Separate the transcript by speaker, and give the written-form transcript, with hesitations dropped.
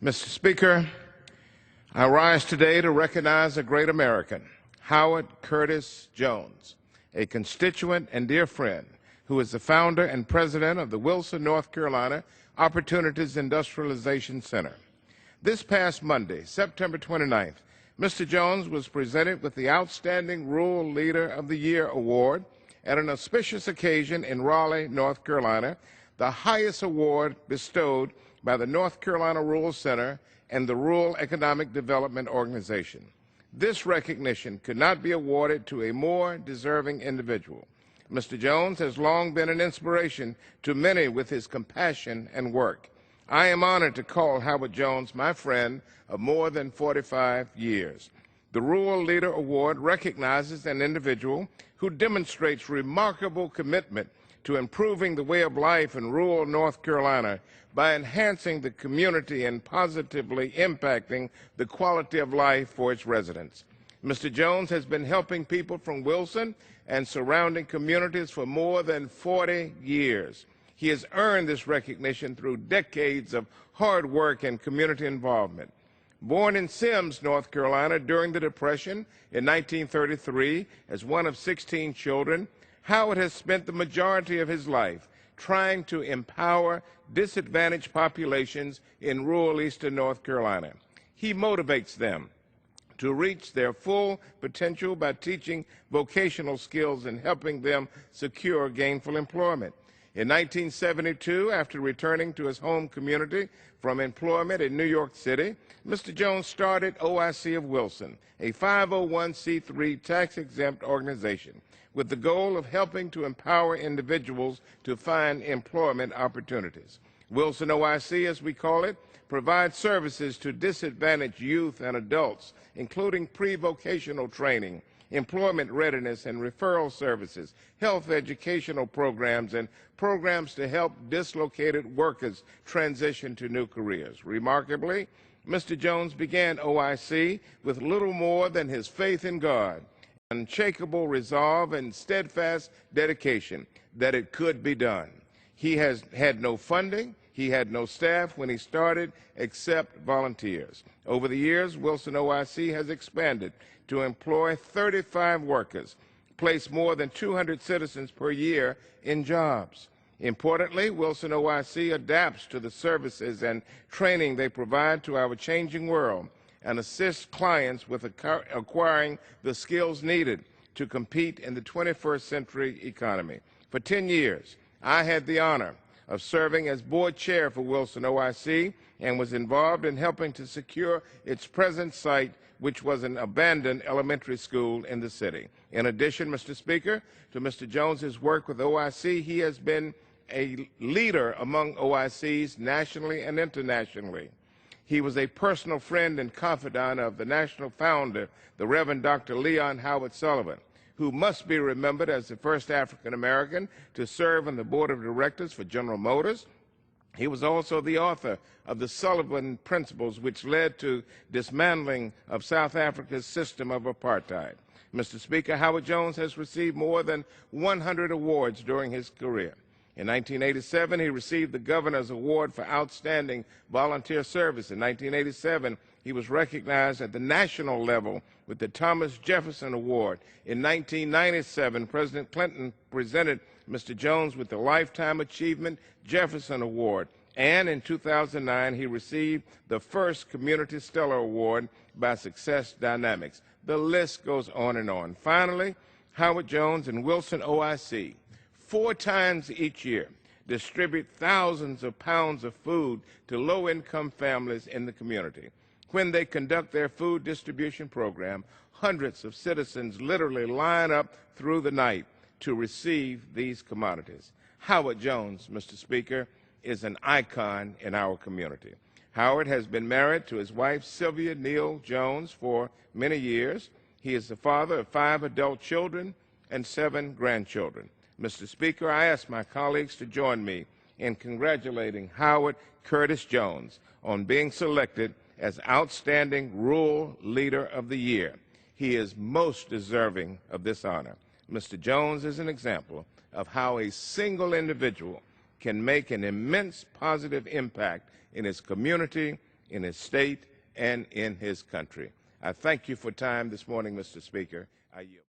Speaker 1: Mr. Speaker, I rise today to recognize a great American, Howard Curtis Jones, a constituent and dear friend who is the founder and president of the Wilson, North Carolina Opportunities Industrialization Center. This past Monday, September 29th, Mr. Jones was presented with the Outstanding Rural Leader of the Year Award at an auspicious occasion in Raleigh, North Carolina, the highest award bestowed by the North Carolina Rural Center and the Rural Economic Development Organization. This recognition could not be awarded to a more deserving individual. Mr. Jones has long been an inspiration to many with his compassion and work. I am honored to call Howard Jones my friend of more than 45 years. The Rural Leader Award recognizes an individual who demonstrates remarkable commitment to improving the way of life in rural North Carolina by enhancing the community and positively impacting the quality of life for its residents. Mr. Jones has been helping people from Wilson and surrounding communities for more than 40 years. He has earned this recognition through decades of hard work and community involvement. Born in Sims, North Carolina during the Depression in 1933 as one of 16 children, Howard has spent the majority of his life trying to empower disadvantaged populations in rural eastern North Carolina. He motivates them to reach their full potential by teaching vocational skills and helping them secure gainful employment. In 1972, after returning to his home community from employment in New York City, Mr. Jones started OIC of Wilson, a 501c3 tax-exempt organization, with the goal of helping to empower individuals to find employment opportunities. Wilson OIC, as we call it, provides services to disadvantaged youth and adults, including pre-vocational training, employment readiness and referral services, health educational programs, and programs to help dislocated workers transition to new careers. Remarkably, Mr. Jones began OIC with little more than his faith in God, unshakable resolve, and steadfast dedication that it could be done. He has had no funding. He had no staff when he started except volunteers. Over the years, Wilson OIC has expanded to employ 35 workers, place more than 200 citizens per year in jobs. Importantly, Wilson OIC adapts to the services and training they provide to our changing world and assists clients with acquiring the skills needed to compete in the 21st century economy. For 10 years, I had the honor of serving as board chair for Wilson OIC and was involved in helping to secure its present site, which was an abandoned elementary school in the city. In addition, Mr. Speaker, to Mr. Jones's work with OIC, he has been a leader among OICs nationally and internationally. He was a personal friend and confidant of the national founder, the Reverend Dr. Leon Howard Sullivan, who must be remembered as the first African American to serve on the board of directors for General Motors. He was also the author of the Sullivan Principles, which led to dismantling of South Africa's system of apartheid. Mr. Speaker, Howard Jones has received more than 100 awards during his career. In 1987, he received the Governor's Award for Outstanding Volunteer Service. In 1987, he was recognized at the national level with the Thomas Jefferson Award. In 1997, President Clinton presented Mr. Jones with the Lifetime Achievement Jefferson Award. And in 2009, he received the first Community Stellar Award by Success Dynamics. The list goes on and on. Finally, Howard Jones and Wilson OIC 4 times each year distribute thousands of pounds of food to low-income families in the community. When they conduct their food distribution program, hundreds of citizens literally line up through the night to receive these commodities. Howard Jones, Mr. Speaker, is an icon in our community. Howard has been married to his wife, Sylvia Neal Jones, for many years. He is the father of 5 adult children and 7 grandchildren. Mr. Speaker, I ask my colleagues to join me in congratulating Howard Curtis Jones on being selected as Outstanding Rural Leader of the Year. He is most deserving of this honor. Mr. Jones is an example of how a single individual can make an immense positive impact in his community, in his state and in his country. I thank you for time this morning, Mr. Speaker. I yield.